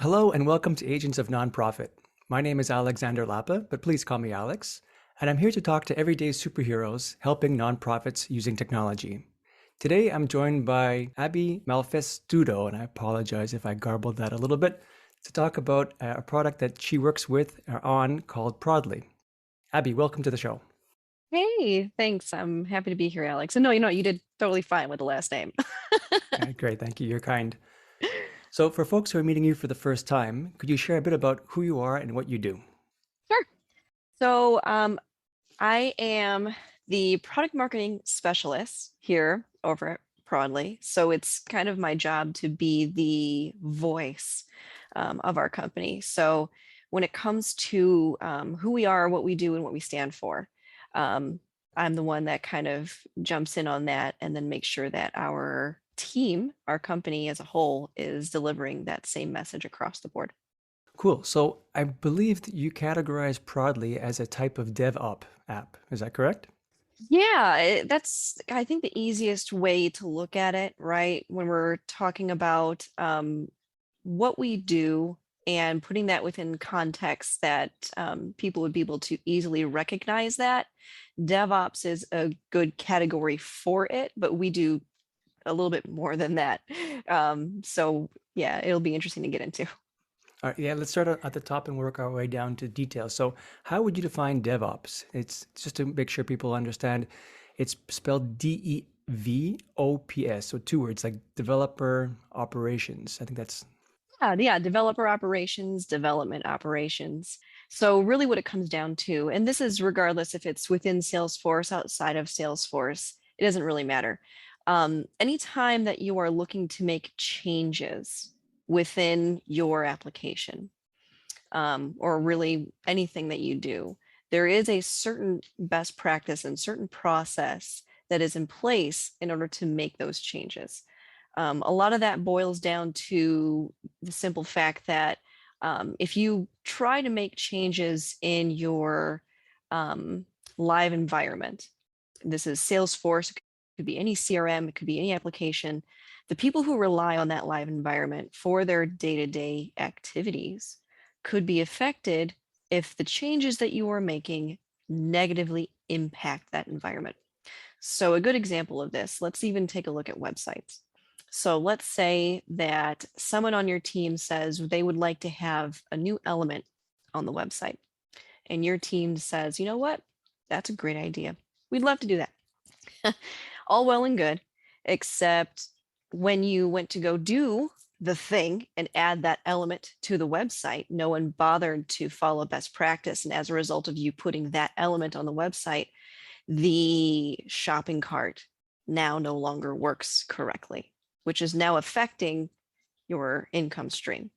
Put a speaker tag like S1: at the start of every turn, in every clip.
S1: Hello and welcome to Agents of Nonprofit. My name is Alexander Lapa, but please call me Alex, and I'm here to talk to everyday superheroes helping nonprofits using technology. Today I'm joined by Abby Malvestuto, and I apologize if I garbled that a little bit, to talk about a product that she works with on called Prodly. Abby, welcome to the show.
S2: Hey, thanks. I'm happy to be here, Alex. And no, you did totally fine with the last name.
S1: Great, thank you. You're kind. So, for folks who are meeting you for the first time, could you share a bit about who you are and what you do?
S2: Sure. So, I am the product marketing specialist here over at Prodly. So it's kind of my job to be the voice of our company. So when it comes to who we are, what we do, and what we stand for, um, I'm the one that kind of jumps in on that and then makes sure that our team, our company as a whole, is delivering that same message across the board.
S1: Cool. So I believe that you categorize Prodly as a type of DevOps app. Is that correct?
S2: Yeah, that's, I think, the easiest way to look at it, right? When we're talking about what we do and putting that within context that people would be able to easily recognize that. DevOps is a good category for it, but we do a little bit more than that. So yeah, it'll be interesting to get into.
S1: All right, yeah, let's start at the top and work our way down to details. So, how would you define DevOps? It's just to make sure people understand. It's spelled DEVOPS, so two words like developer operations. I think that's
S2: Yeah, developer operations, development operations. So really what it comes down to, and this is regardless if it's within Salesforce, outside of Salesforce, it doesn't really matter. Anytime that you are looking to make changes within your application, or really anything that you do, there is a certain best practice and certain process that is in place in order to make those changes. A lot of that boils down to the simple fact that if you try to make changes in your live environment, this is Salesforce, it could be any CRM, it could be any application, the people who rely on that live environment for their day-to-day activities could be affected if the changes that you are making negatively impact that environment. So a good example of this, let's even take a look at websites. So let's say that someone on your team says they would like to have a new element on the website, and your team says, you know what? That's a great idea. We'd love to do that. All well and good, except when you went to go do the thing and add that element to the website, no one bothered to follow best practice. And as a result of you putting that element on the website, the shopping cart now no longer works correctly, which is now affecting your income stream.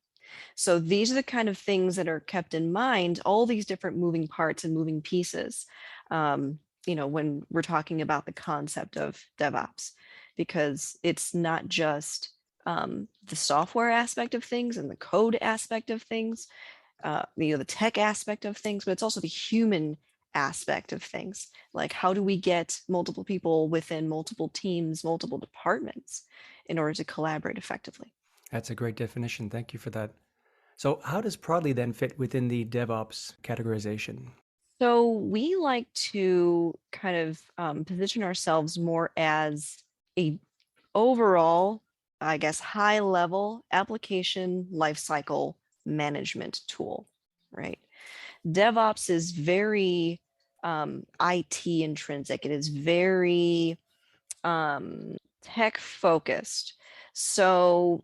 S2: So these are the kind of things that are kept in mind, all these different moving parts and moving pieces, when we're talking about the concept of DevOps, because it's not just the software aspect of things and the code aspect of things, the tech aspect of things, but it's also the human aspect of things. Like, how do we get multiple people within multiple teams, multiple departments in order to collaborate effectively?
S1: that's a great definition. Thank you for that. So, how does Prodly then fit within the DevOps categorization?
S2: So we like to kind of position ourselves more as a overall, I guess, high level application lifecycle management tool, right? DevOps is very IT intrinsic. It is very tech focused. So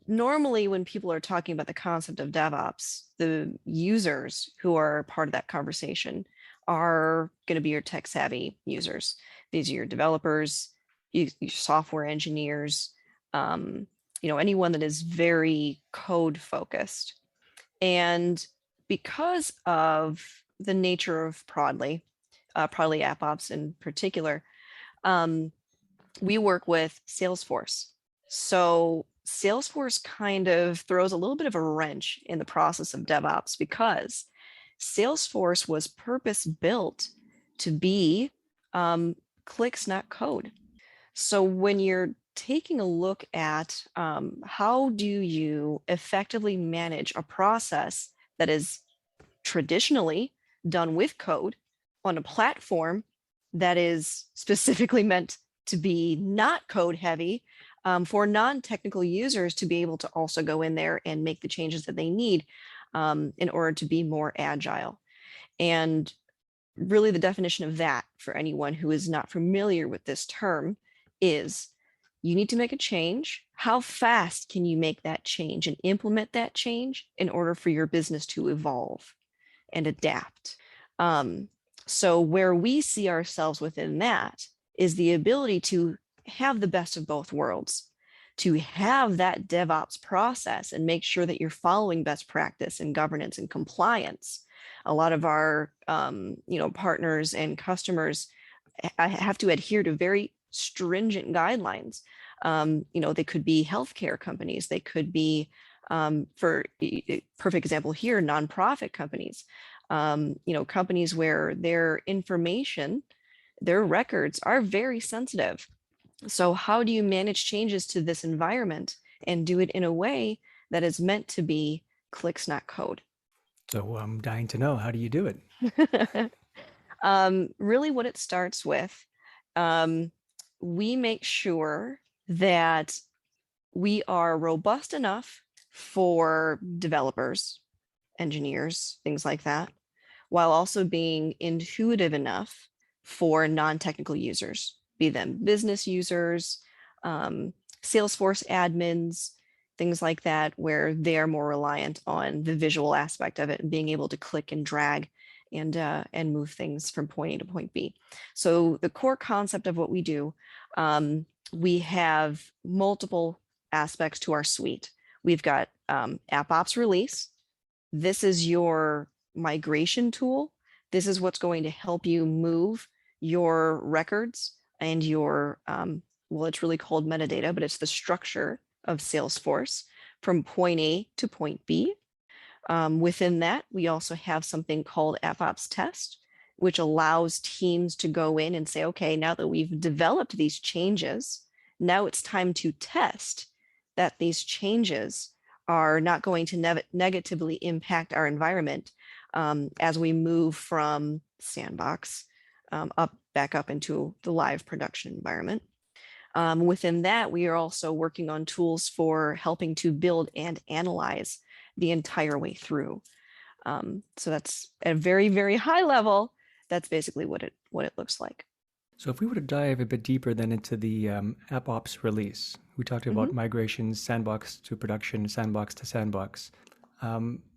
S2: normally when people are talking about the concept of DevOps, the users who are part of that conversation are going to be your tech savvy users. These are your developers, your software engineers, anyone that is very code focused. And because of the nature of Prodly App Ops in particular, um, we work with Salesforce. So Salesforce kind of throws a little bit of a wrench in the process of DevOps because Salesforce was purpose built to be clicks, not code. So when you're taking a look at how do you effectively manage a process that is traditionally done with code on a platform that is specifically meant to be not code heavy, for non-technical users to be able to also go in there and make the changes that they need in order to be more agile. And really the definition of that for anyone who is not familiar with this term is you need to make a change. How fast can you make that change and implement that change in order for your business to evolve and adapt? So where we see ourselves within that is the ability to have the best of both worlds, to have that DevOps process and make sure that you're following best practice and governance and compliance. A lot of our partners and customers have to adhere to very stringent guidelines. They could be healthcare companies, they could be, for a perfect example here, nonprofit companies, companies where their information, their records are very sensitive. So how do you manage changes to this environment and do it in a way that is meant to be clicks, not code?
S1: So I'm dying to know, how do you do it?
S2: Really what it starts with, we make sure that we are robust enough for developers, engineers, things like that, while also being intuitive enough for non-technical users, be them business users, Salesforce admins, things like that, where they're more reliant on the visual aspect of it and being able to click and drag and move things from point A to point B. So the core concept of what we do, we have multiple aspects to our suite. We've got AppOps release. This is your migration tool. This is what's going to help you move your records and your, well, it's really called metadata, but it's the structure of Salesforce from point A to point B. Within that, we also have something called AppOps test, which allows teams to go in and say, okay, now that we've developed these changes, now it's time to test that these changes are not going to negatively impact our environment as we move from sandbox back up into the live production environment. Within that, we are also working on tools for helping to build and analyze the entire way through. So that's at a very, very high level. That's basically what it looks like.
S1: So if we were to dive a bit deeper then into the AppOps release, we talked about migrations, sandbox to production, sandbox to sandbox.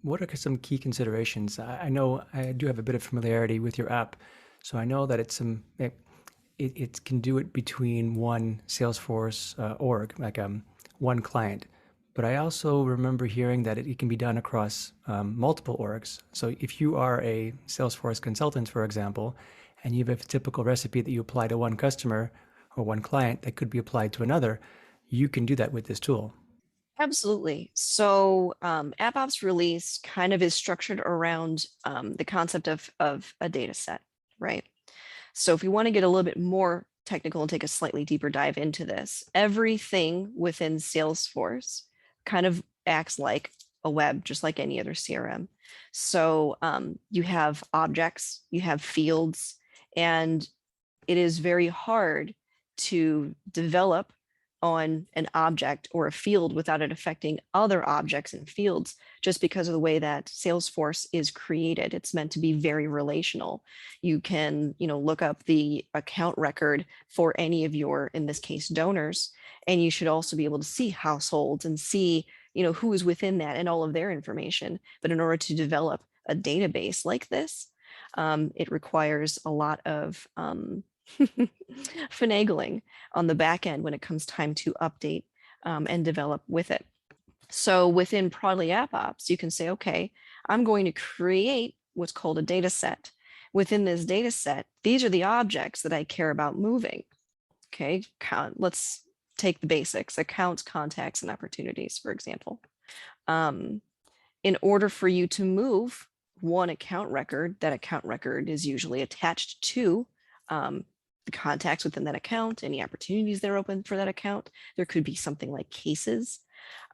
S1: What are some key considerations? I know I do have a bit of familiarity with your app, so I know that it can do it between one Salesforce org, like one client. But I also remember hearing that it can be done across multiple orgs. So if you are a Salesforce consultant, for example, and you have a typical recipe that you apply to one customer or one client that could be applied to another, you can do that with this tool.
S2: Absolutely. So AppOps release kind of is structured around the concept of a data set, right? So if you want to get a little bit more technical and take a slightly deeper dive into this, everything within Salesforce kind of acts like a web, just like any other CRM. So you have objects, you have fields, and it is very hard to develop on an object or a field without it affecting other objects and fields, just because of the way that Salesforce is created. It's meant to be very relational. You can, look up the account record for any of your, in this case, donors, and you should also be able to see households and see, who is within that and all of their information. But in order to develop a database like this, it requires a lot of finagling on the back end when it comes time to update and develop with it. So within Prodly AppOps, you can say, okay, I'm going to create what's called a data set. Within this data set, these are the objects that I care about moving. Okay, let's take the basics: accounts, contacts, and opportunities, for example. In order for you to move one account record, that account record is usually attached to the contacts within that account, any opportunities that are open for that account. There could be something like cases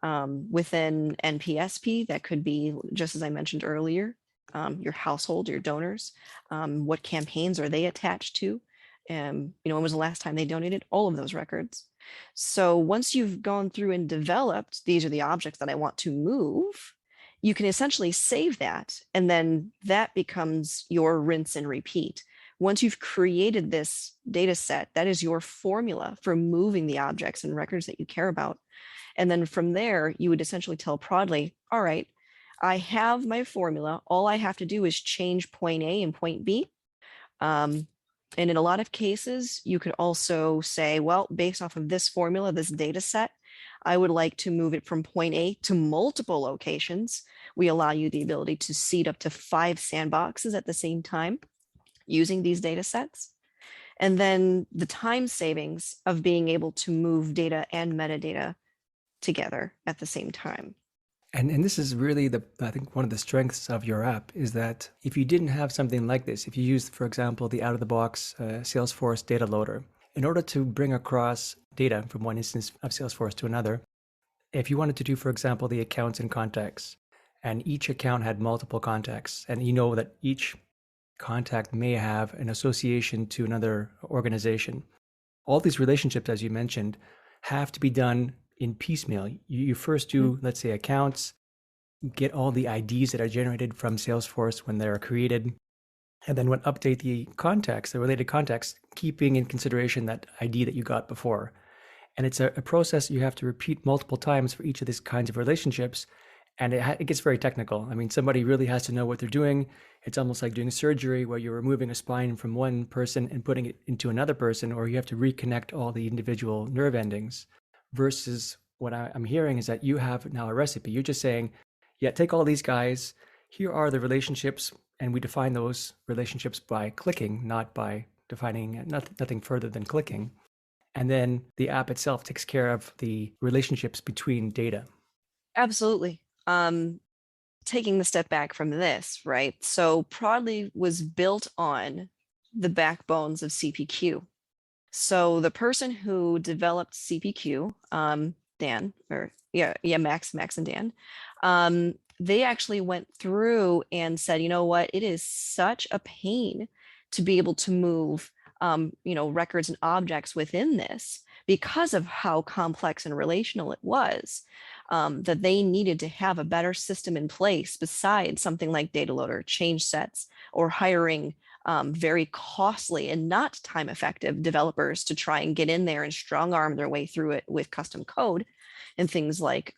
S2: within NPSP. That could be, just as I mentioned earlier, your household, your donors. What campaigns are they attached to? When was the last time they donated? All of those records. So once you've gone through and developed, these are the objects that I want to move, you can essentially save that. And then that becomes your rinse and repeat. Once you've created this data set, that is your formula for moving the objects and records that you care about. And then from there, you would essentially tell Prodly, all right, I have my formula. All I have to do is change point A and point B. And in a lot of cases, you could also say, well, based off of this formula, this data set, I would like to move it from point A to multiple locations. We allow you the ability to seed up to 5 sandboxes at the same time using these data sets. And then the time savings of being able to move data and metadata together at the same time.
S1: And this is really I think one of the strengths of your app is that if you didn't have something like this, if you used, for example, the out-of-the-box Salesforce data loader, in order to bring across data from one instance of Salesforce to another, if you wanted to do, for example, the accounts and contacts, and each account had multiple contacts, and you know that each contact may have an association to another organization, all these relationships, as you mentioned, have to be done in piecemeal. You first do, let's say, accounts, get all the IDs that are generated from Salesforce when they're created, and then when update the contacts, the related contacts, keeping in consideration that ID that you got before. And it's a process you have to repeat multiple times for each of these kinds of relationships. And it gets very technical. I mean, somebody really has to know what they're doing. It's almost like doing surgery where you're removing a spine from one person and putting it into another person, or you have to reconnect all the individual nerve endings. Versus what I'm hearing is that you have now a recipe. You're just saying, yeah, take all these guys. Here are the relationships. And we define those relationships by clicking, not by defining nothing further than clicking. And then the app itself takes care of the relationships between data.
S2: Absolutely. Taking the step back from this, right? So Prodly was built on the backbones of CPQ. So the person who developed CPQ, Dan, or Max and Dan, they actually went through and said, you know what, it is such a pain to be able to move, records and objects within this because of how complex and relational it was, that they needed to have a better system in place besides something like data loader, change sets, or hiring very costly and not time effective developers to try and get in there and strong arm their way through it with custom code and things like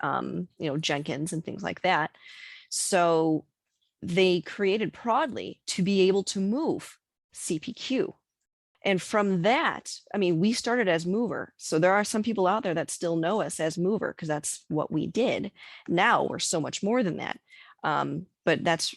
S2: Jenkins and things like that. So they created Prodly to be able to move CPQ. And from that, I mean, we started as Mover. So there are some people out there that still know us as Mover because that's what we did. Now we're so much more than that. But that's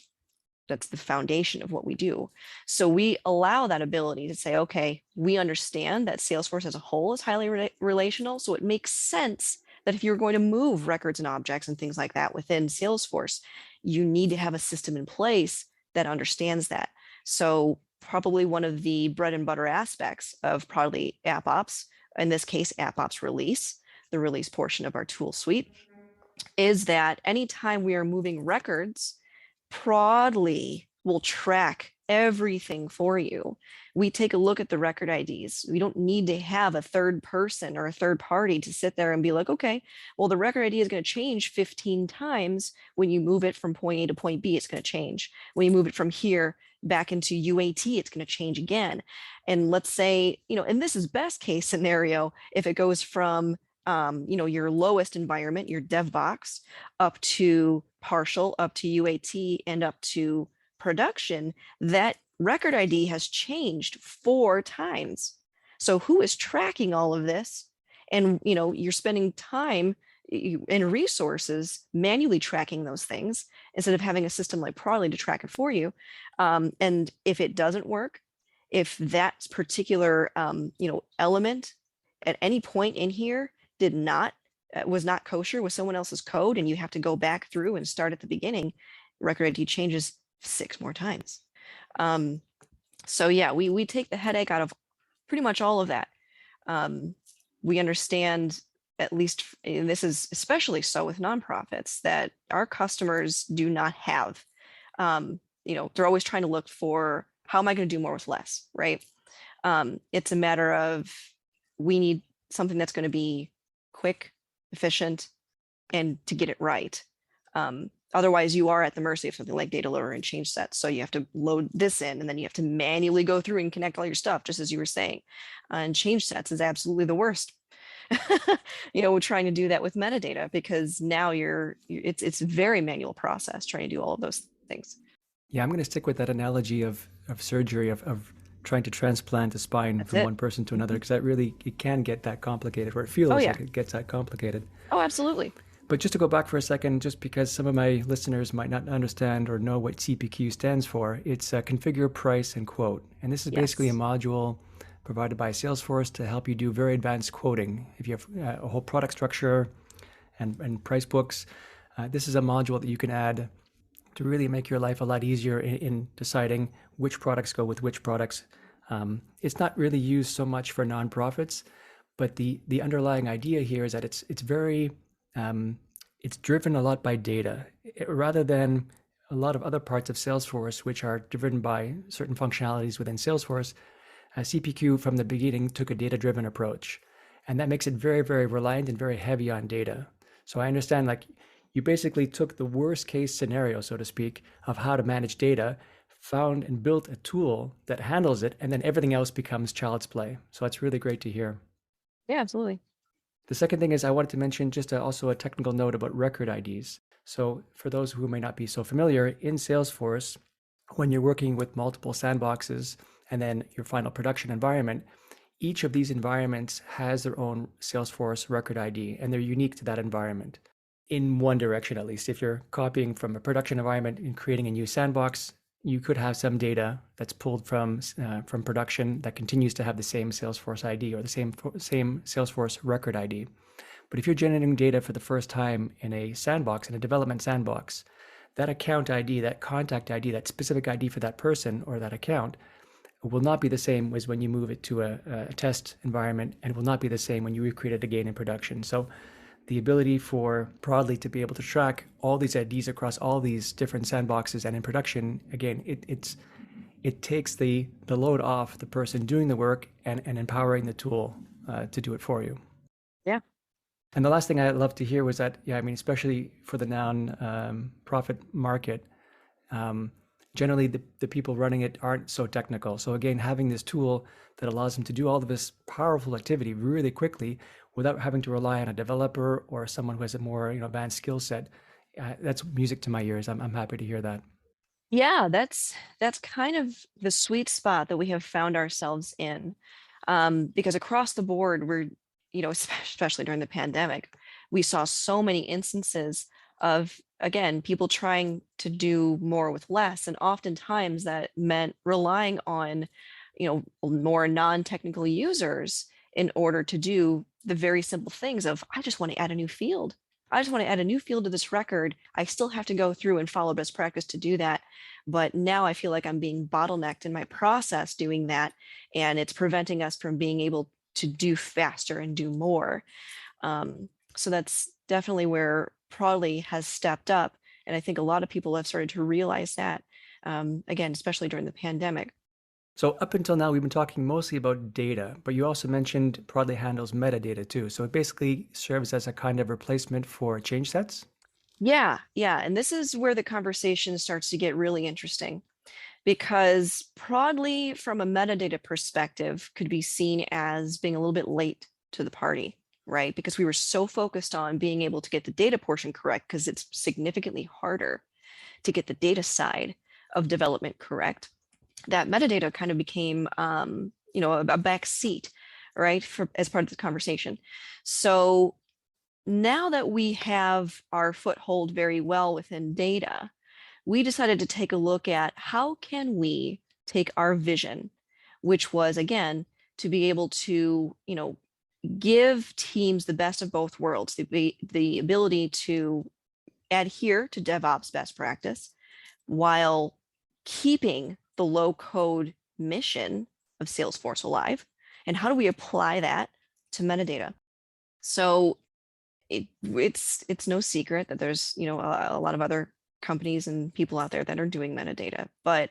S2: the foundation of what we do. So we allow that ability to say, okay, we understand that Salesforce as a whole is highly relational. So it makes sense that if you're going to move records and objects and things like that within Salesforce, you need to have a system in place that understands that. So probably one of the bread and butter aspects of Prodly AppOps, in this case, AppOps release, the release portion of our tool suite, is that anytime we are moving records, Prodly will track everything for you. We take a look at the record IDs. We don't need to have a third person or a third party to sit there and be like, okay, well, the record ID is going to change 15 times. When you move it from point A to point B, it's going to change. When you move it from here back into UAT, it's going to change again. And let's say, and this is best case scenario, if it goes from your lowest environment, your dev box, up to partial, up to UAT, and up to production, that record ID has changed 4 times. So who is tracking all of this? And you're spending time and resources manually tracking those things instead of having a system like Prodly to track it for you. And if it doesn't work, if that particular element at any point in here was not kosher with someone else's code, and you have to go back through and start at the beginning, record ID changes 6 more times. So yeah, we take the headache out of pretty much all of that. We understand, at least, and this is especially so with nonprofits, that our customers do not have, they're always trying to look for, how am I going to do more with less, right? It's a matter of, we need something that's going to be quick, efficient, and to get it right. Otherwise, you are at the mercy of something like data loader and change sets. So you have to load this in, and then you have to manually go through and connect all your stuff, just as you were saying. And change sets is absolutely the worst. We're trying to do that with metadata, because now it's a very manual process trying to do all of those things.
S1: Yeah, I'm going to stick with that analogy of surgery, of trying to transplant a spine
S2: That's
S1: from
S2: it.
S1: one person to another, because that really, it can get that complicated, or it
S2: Oh
S1: feels
S2: yeah.
S1: like it gets that complicated.
S2: Oh, absolutely.
S1: But just to go back for a second, just because some of my listeners might not understand or know what CPQ stands for, it's configure, price, and quote. And this is basically a
S2: Yes.
S1: module provided by Salesforce to help you do very advanced quoting. If you have a whole product structure and price books, this is a module that you can add to really make your life a lot easier in deciding which products go with which products. It's not really used so much for nonprofits, but the underlying idea here is that it's very it's driven a lot by data, rather than a lot of other parts of Salesforce, which are driven by certain functionalities within Salesforce. CPQ from the beginning took a data-driven approach, and that makes it very, very reliant and very heavy on data. So I understand, like, you basically took the worst case scenario, so to speak, of how to manage data, found and built a tool that handles it, and then everything else becomes child's play. So it's really great to hear.
S2: Yeah, absolutely.
S1: The second thing is I wanted to mention just also a technical note about record IDs. So for those who may not be so familiar, in Salesforce, when you're working with multiple sandboxes and then your final production environment, each of these environments has their own Salesforce record ID, and they're unique to that environment. In one direction, at least, if you're copying from a production environment and creating a new sandbox, you could have some data that's pulled from production that continues to have the same Salesforce ID or the same Salesforce record ID. But if you're generating data for the first time in a sandbox, in a development sandbox, that account ID, that contact ID, that specific ID for that person or that account will not be the same as when you move it to a test environment, and will not be the same when you recreate it again in production. So the ability for Prodly to be able to track all these IDs across all these different sandboxes and in production, again, it takes the load off the person doing the work and empowering the tool to do it for you.
S2: Yeah.
S1: And the last thing I'd love to hear was that, yeah, I mean, especially for the non-profit market, generally the people running it aren't so technical. So again, having this tool that allows them to do all of this powerful activity really quickly without having to rely on a developer or someone who has a more advanced skill set, that's music to my ears. I'm happy to hear that.
S2: Yeah, that's kind of the sweet spot that we have found ourselves in. Because across the board, we're, especially during the pandemic, we saw so many instances of, again, people trying to do more with less. And oftentimes that meant relying on, more non-technical users in order to do the very simple things of, I just want to add a new field. I just want to add a new field to this record. I still have to go through and follow best practice to do that. But now I feel like I'm being bottlenecked in my process doing that. And it's preventing us from being able to do faster and do more. So that's definitely where Prodly has stepped up. And I think a lot of people have started to realize that, again, especially during the pandemic.
S1: So up until now, we've been talking mostly about data, but you also mentioned Prodly handles metadata too. So it basically serves as a kind of replacement for change sets.
S2: Yeah, yeah. And this is where the conversation starts to get really interesting, because Prodly, from a metadata perspective, could be seen as being a little bit late to the party, right? Because we were so focused on being able to get the data portion correct, because it's significantly harder to get the data side of development correct, that metadata kind of became, a back seat, right, as part of the conversation. So now that we have our foothold very well within data, we decided to take a look at how can we take our vision, which was, again, to be able to, give teams the best of both worlds, the ability to adhere to DevOps best practice while keeping the low code mission of Salesforce alive And how do we apply that to metadata? So it's no secret that there's, a lot of other companies and people out there that are doing metadata. But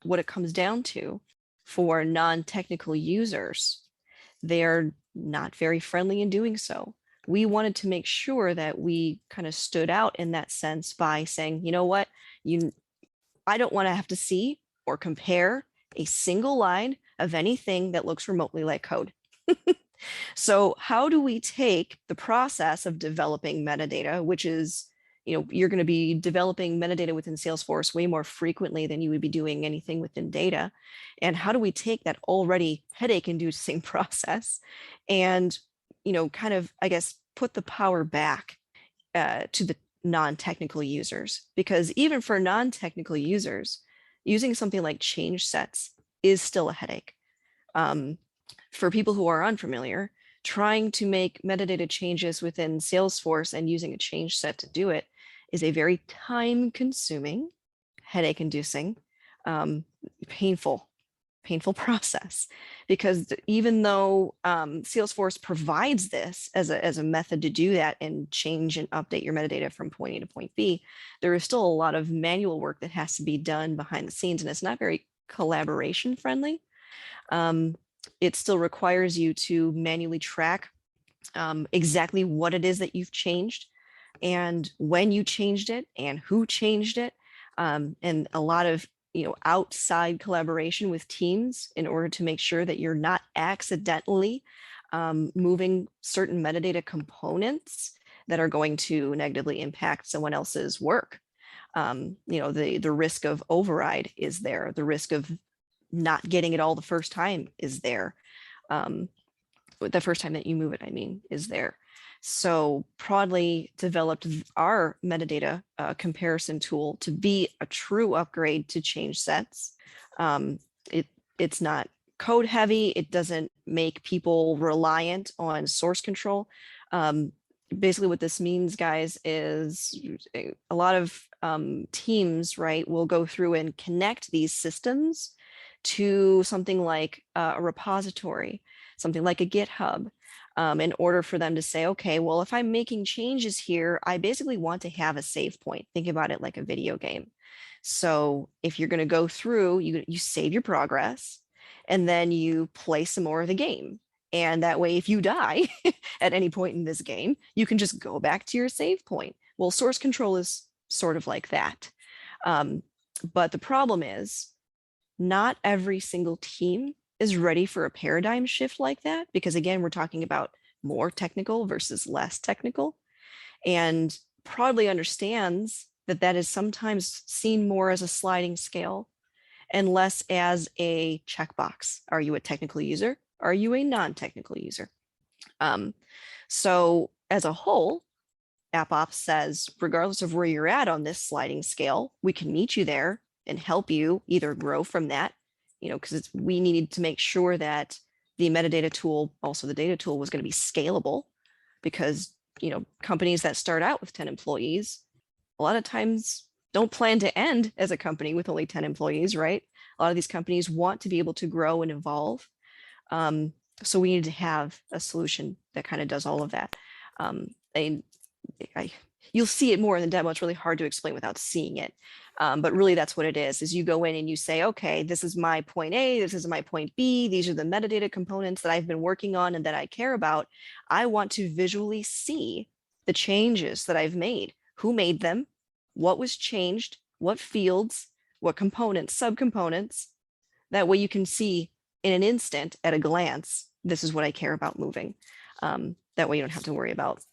S2: what it comes down to for non-technical users, they're not very friendly in doing so. We wanted to make sure that we kind of stood out in that sense by saying, you know what, I don't want to have to see or compare a single line of anything that looks remotely like code. So how do we take the process of developing metadata, which is, you're going to be developing metadata within Salesforce way more frequently than you would be doing anything within data. And how do we take that already headache-inducing process and, kind of, I guess, put the power back to the non-technical users? Because even for non-technical users, using something like change sets is still a headache. For people who are unfamiliar, trying to make metadata changes within Salesforce and using a change set to do it is a very time-consuming, headache-inducing, painful process. Because even though Salesforce provides this as a method to do that and change and update your metadata from point A to point B, there is still a lot of manual work that has to be done behind the scenes, and it's not very collaboration friendly. It still requires you to manually track exactly what it is that you've changed and when you changed it and who changed it, and a lot of outside collaboration with teams in order to make sure that you're not accidentally moving certain metadata components that are going to negatively impact someone else's work. The risk of override is there. The risk of not getting it all the first time is there. The first time that you move it, I mean, is there. So Prodly developed our metadata comparison tool to be a true upgrade to change sets. It's not code heavy. It doesn't make people reliant on source control. Basically what this means, guys, is a lot of teams, right, will go through and connect these systems to something like a repository, something like a GitHub, in order for them to say, okay, well, if I'm making changes here, I basically want to have a save point. Think about it like a video game. So if you're going to go through, you save your progress, and then you play some more of the game. And that way, if you die at any point in this game, you can just go back to your save point. Well, source control is sort of like that. But the problem is, not every single team is ready for a paradigm shift like that, because again, we're talking about more technical versus less technical. And Prodly understands that that is sometimes seen more as a sliding scale and less as a checkbox. Are you a technical user? Are you a non-technical user? So as a whole, AppOps says, regardless of where you're at on this sliding scale, we can meet you there and help you either grow from that, because we needed to make sure that the metadata tool, also the data tool, was going to be scalable, because companies that start out with 10 employees a lot of times don't plan to end as a company with only 10 employees, right? A lot of these companies want to be able to grow and evolve. So we needed to have a solution that kind of does all of that. You'll see it more in the demo. It's really hard to explain without seeing it. But really that's what it is you go in and you say, okay, this is my point A, this is my point B, these are the metadata components that I've been working on and that I care about. I want to visually see the changes that I've made, who made them, what was changed, what fields, what components, subcomponents. That way you can see in an instant at a glance, this is what I care about moving. That way you don't have to worry about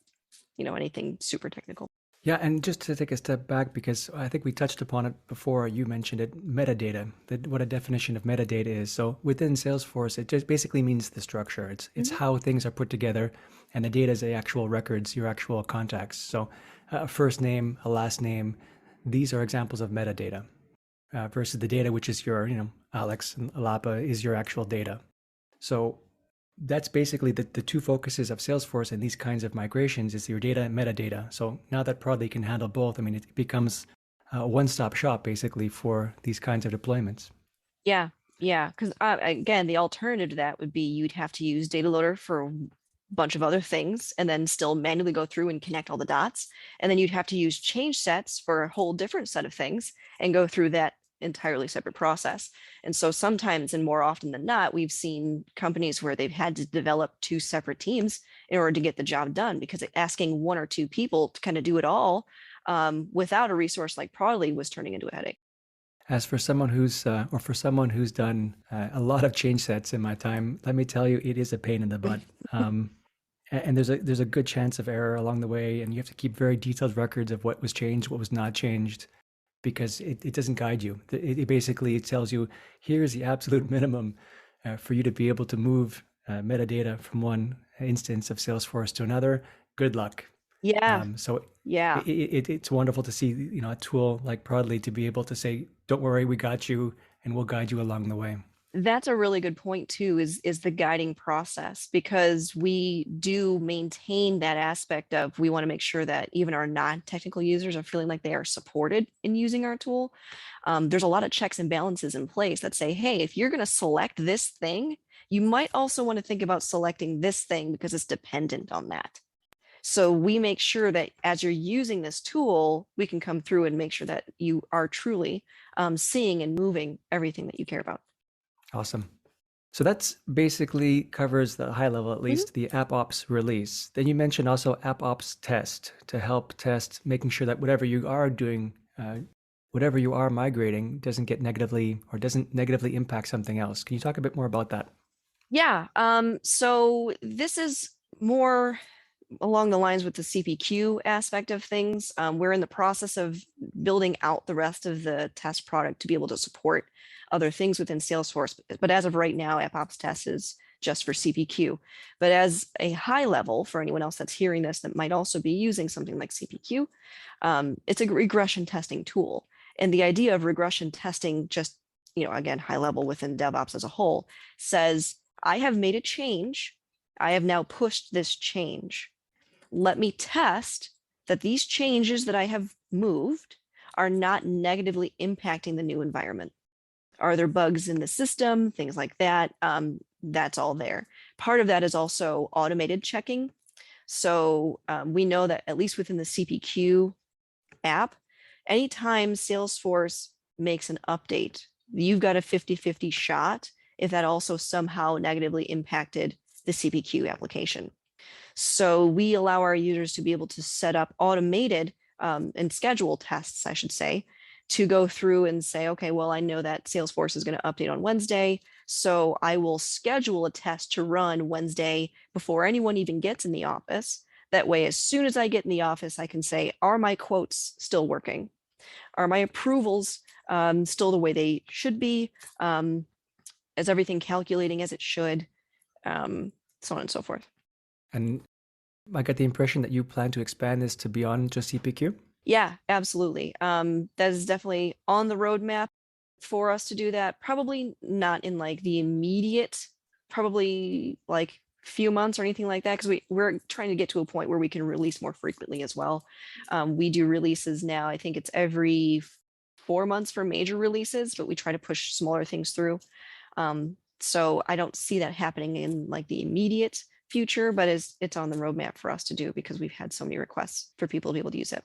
S2: anything super technical.
S1: Yeah, and just to take a step back, because I think we touched upon it before, you mentioned it, metadata, what a definition of metadata is. So within Salesforce, it just basically means the structure. It's how things are put together, and the data is the actual records, your actual contacts. So a first name, a last name, these are examples of metadata versus the data, which is your, Alex and Alapa is your actual data. So that's basically the two focuses of Salesforce and these kinds of migrations is your data and metadata. So now that Prodly can handle both, I mean, it becomes a one-stop shop basically for these kinds of deployments.
S2: Yeah. Yeah, because again, the alternative to that would be you'd have to use data loader for a bunch of other things and then still manually go through and connect all the dots. And then you'd have to use change sets for a whole different set of things and go through that entirely separate process. And so sometimes, and more often than not, we've seen companies where they've had to develop two separate teams in order to get the job done because asking one or two people to kind of do it all without a resource like Prodly was turning into a headache.
S1: As for someone who's done a lot of change sets in my time, let me tell you, it is a pain in the butt. And there's a good chance of error along the way, and you have to keep very detailed records of what was changed, what was not changed, because it doesn't guide you. It basically tells you here's the absolute minimum for you to be able to move metadata from one instance of Salesforce to another. Good luck.
S2: Yeah,
S1: So
S2: yeah.
S1: it's wonderful to see, a tool like Prodly to be able to say, "Don't worry, we got you, and we'll guide you along the way."
S2: That's a really good point too, is the guiding process, because we do maintain that aspect of we want to make sure that even our non-technical users are feeling like they are supported in using our tool. There's a lot of checks and balances in place that say, hey, if you're going to select this thing, you might also want to think about selecting this thing because it's dependent on that. So we make sure that as you're using this tool, we can come through and make sure that you are truly seeing and moving everything that you care about.
S1: Awesome. So that's basically covers the high level, at
S2: Mhm.
S1: least, the app ops release. Then you mentioned also app ops test to help test making sure that whatever you are doing, whatever you are migrating, doesn't negatively impact something else. Can you talk a bit more about that?
S2: Yeah. So this is more along the lines with the CPQ aspect of things. We're in the process of building out the rest of the test product to be able to support other things within Salesforce. But as of right now, AppOps test is just for CPQ. But as a high level for anyone else that's hearing this that might also be using something like CPQ, it's a regression testing tool. And the idea of regression testing, just again, high level within DevOps as a whole, says I have made a change. I have now pushed this change. Let me test that these changes that I have moved are not negatively impacting the new environment. Are there bugs in the system? Things like that. That's all there. Part of that is also automated checking. So we know that at least within the CPQ app, anytime Salesforce makes an update, you've got a 50-50 shot if that also somehow negatively impacted the CPQ application. So we allow our users to be able to set up automated and schedule tests, I should say, to go through and say, okay, well, I know that Salesforce is going to update on Wednesday. So I will schedule a test to run Wednesday before anyone even gets in the office. That way, as soon as I get in the office, I can say, are my quotes still working? Are my approvals still the way they should be? Is everything calculating as it should? So on and so forth.
S1: And I get the impression that you plan to expand this to beyond just CPQ.
S2: Yeah, absolutely. That is definitely on the roadmap for us to do that. Probably not in like the immediate, probably like few months or anything like that, because we're trying to get to a point where we can release more frequently as well. We do releases now. I think it's every 4 months for major releases, but we try to push smaller things through. So I don't see that happening in like the immediate future, but it's on the roadmap for us to do because we've had so many requests for people to be able to use it.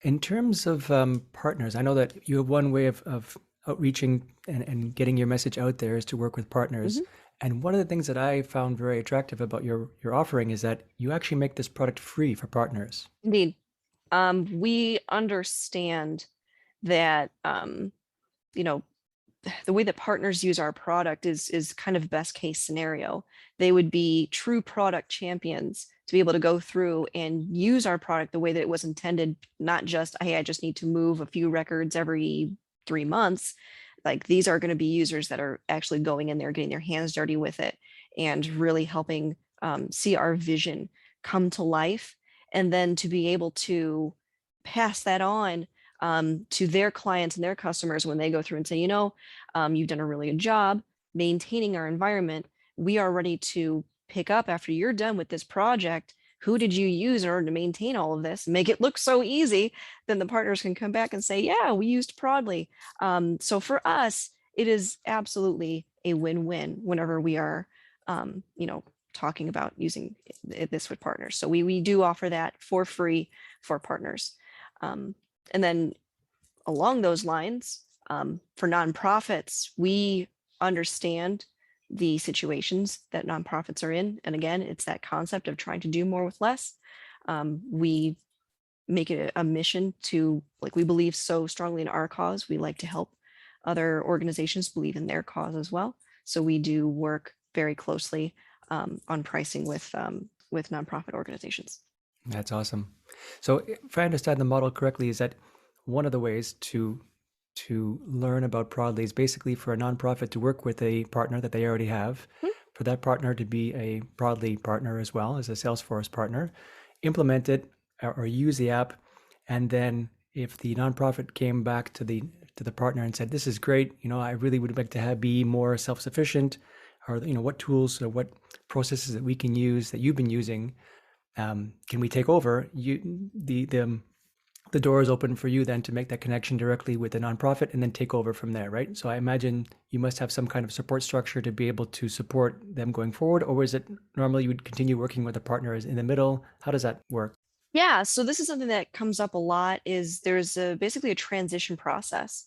S1: In terms of partners, I know that you have one way of outreaching and getting your message out there is to work with partners.
S2: Mhm.
S1: And one of the things that I found very attractive about your offering is that you actually make this product free for partners.
S2: Indeed. We understand that you know the way that partners use our product is kind of best case scenario. They would be true product champions to be able to go through and use our product the way that it was intended, not just, hey, I just need to move a few records every 3 months. Like these are going to be users that are actually going in there, getting their hands dirty with it, and really helping see our vision come to life, and then to be able to pass that on to their clients and their customers when they go through and say, you've done a really good job maintaining our environment. We are ready to pick up after you're done with this project. Who did you use in order to maintain all of this? Make it look so easy. Then the partners can come back and say, yeah, we used Prodly. So for us, it is absolutely a win-win whenever we are, talking about using this with partners. So we do offer that for free for partners. And then along those lines, for nonprofits, we understand the situations that nonprofits are in. And again, it's that concept of trying to do more with less. We make it a mission to, like, we believe so strongly in our cause. We like to help other organizations believe in their cause as well. So we do work very closely on pricing with nonprofit organizations.
S1: That's awesome. So if I understand the model correctly, is that one of the ways to learn about Prodly is basically for a nonprofit to work with a partner that they already have,
S2: Hmm?
S1: for that partner to be a Prodly partner as well as a Salesforce partner, implement it or use the app, and then if the nonprofit came back to the partner and said, "This is great, I really would like to be more self-sufficient," or what tools or what processes that we can use that you've been using, can we take over? The door is open for you then to make that connection directly with the nonprofit and then take over from there, right? So I imagine you must have some kind of support structure to be able to support them going forward, or is it normally you would continue working with a partner in the middle? How does that work?
S2: Yeah, so this is something that comes up a lot, is there's basically a transition process.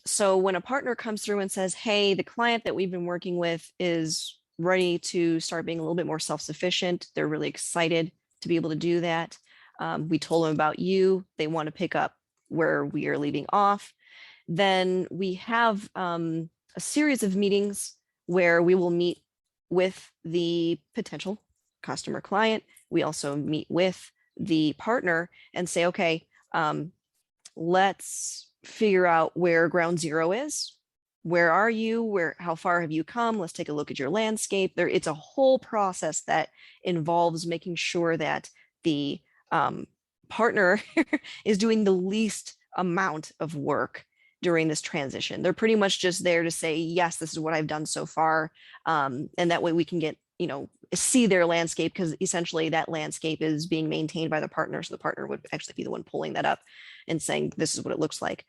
S2: So when a partner comes through and says, hey, the client that we've been working with is ready to start being a little bit more self-sufficient, they're really excited to be able to do that. We told them about you, they want to pick up where we are leaving off. Then we have a series of meetings where we will meet with the potential customer client. We also meet with the partner and say, okay, let's figure out where ground zero is. Where are you? How far have you come? Let's take a look at your landscape. It's a whole process that involves making sure that the partner is doing the least amount of work during this transition. They're pretty much just there to say, yes, this is what I've done so far. And that way we can get, see their landscape, because essentially that landscape is being maintained by the partner. So the partner would actually be the one pulling that up and saying, this is what it looks like.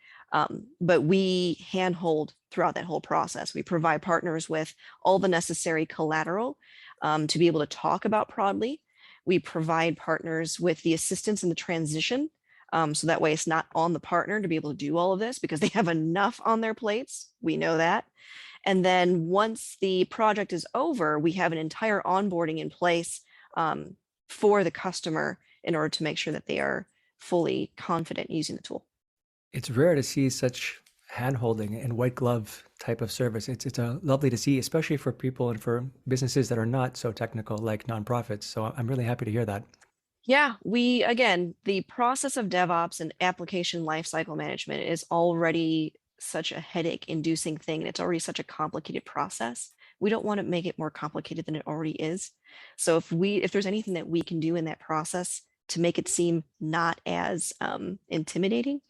S2: But we handhold throughout that whole process. We provide partners with all the necessary collateral to be able to talk about Prodly. We provide partners with the assistance in the transition. So that way it's not on the partner to be able to do all of this, because they have enough on their plates. We know that. And then once the project is over, we have an entire onboarding in place for the customer in order to make sure that they are fully confident using the tool.
S1: It's rare to see such hand-holding and white glove type of service. It's lovely to see, especially for people and for businesses that are not so technical like nonprofits. So I'm really happy to hear that.
S2: Yeah, again, the process of DevOps and application lifecycle management is already such a headache inducing thing. And it's already such a complicated process. We don't want to make it more complicated than it already is. So if there's anything that we can do in that process to make it seem not as intimidating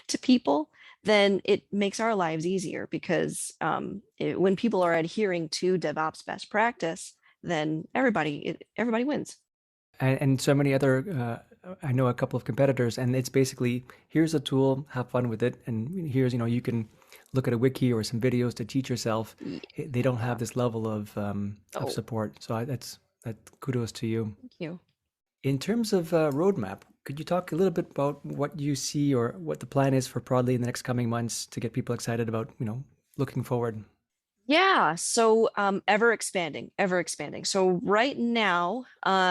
S2: to people, then it makes our lives easier, because when people are adhering to DevOps best practice, then everybody wins.
S1: And so many other, I know a couple of competitors, and it's basically, here's a tool, have fun with it, and here's, you can look at a wiki or some videos to teach yourself. They don't have this level of
S2: Oh,
S1: support. So that kudos to you.
S2: thank you.
S1: In terms of roadmap, could you talk a little bit about what you see or what the plan is for Prodly in the next coming months to get people excited about, looking forward?
S2: Yeah, so ever expanding, ever expanding. So right now,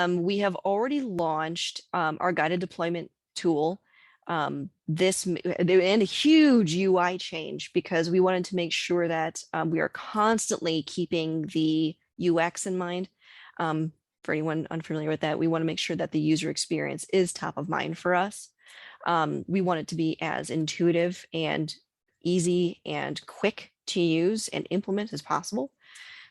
S2: we have already launched our guided deployment tool. And a huge UI change, because we wanted to make sure that we are constantly keeping the UX in mind. For anyone unfamiliar with that, we want to make sure that the user experience is top of mind for us. We want it to be as intuitive and easy and quick to use and implement as possible.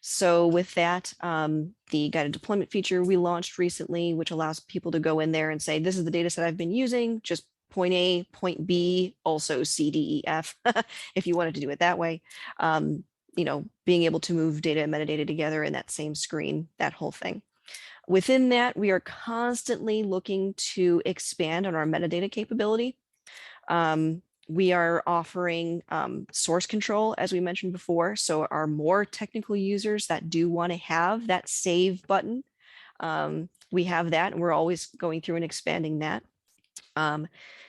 S2: So with that, the guided deployment feature we launched recently, which allows people to go in there and say, this is the data set I've been using, just point A, point B, also C, D, E, F, if you wanted to do it that way. Being able to move data and metadata together in that same screen, that whole thing. Within that, we are constantly looking to expand on our metadata capability. We are offering source control, as we mentioned before. So our more technical users that do want to have that save button, we have that, and we're always going through and expanding that. Um,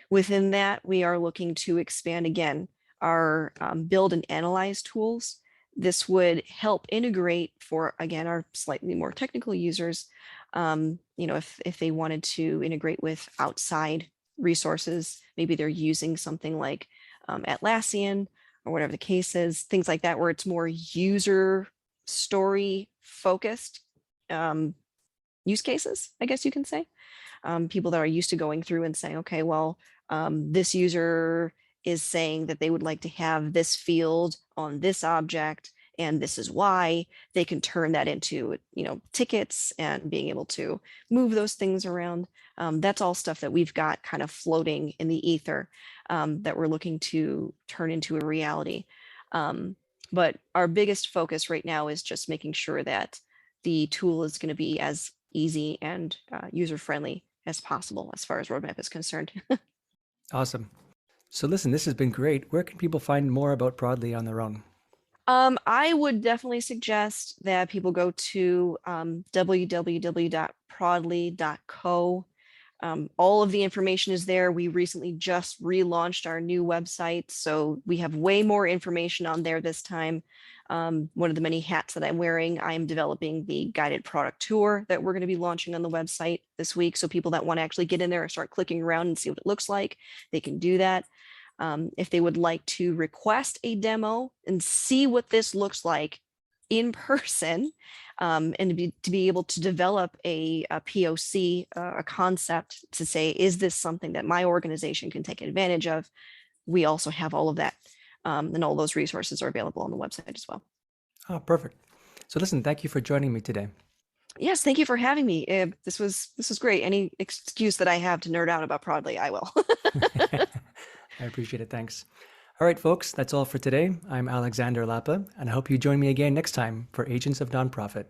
S2: Within that, we are looking to expand again our build and analyze tools. This would help integrate for, again, our slightly more technical users, if they wanted to integrate with outside resources, maybe they're using something like Atlassian or whatever the case is, things like that, where it's more user story focused use cases, I guess you can say. People that are used to going through and saying, okay, well, this user is saying that they would like to have this field on this object, and this is why. They can turn that into, tickets and being able to move those things around. That's all stuff that we've got kind of floating in the ether, that we're looking to turn into a reality. But our biggest focus right now is just making sure that the tool is going to be as easy and user-friendly as possible as far as roadmap is concerned.
S1: Awesome. So listen, this has been great. Where can people find more about Prodly on their own?
S2: I would definitely suggest that people go to www.prodly.co. All of the information is there. We recently just relaunched our new website, so we have way more information on there this time. One of the many hats that I'm wearing, I am developing the guided product tour that we're going to be launching on the website this week. So people that want to actually get in there and start clicking around and see what it looks like, they can do that. If they would like to request a demo and see what this looks like in person, and to be able to develop a POC, a concept to say, is this something that my organization can take advantage of? We also have all of that, and all those resources are available on the website as well.
S1: Oh, perfect. So listen, thank you for joining me today.
S2: Yes, thank you for having me. This was great. Any excuse that I have to nerd out about Prodly, I will.
S1: I appreciate it. Thanks. All right, folks, that's all for today. I'm Alexander Lapa, and I hope you join me again next time for Agents of Nonprofit.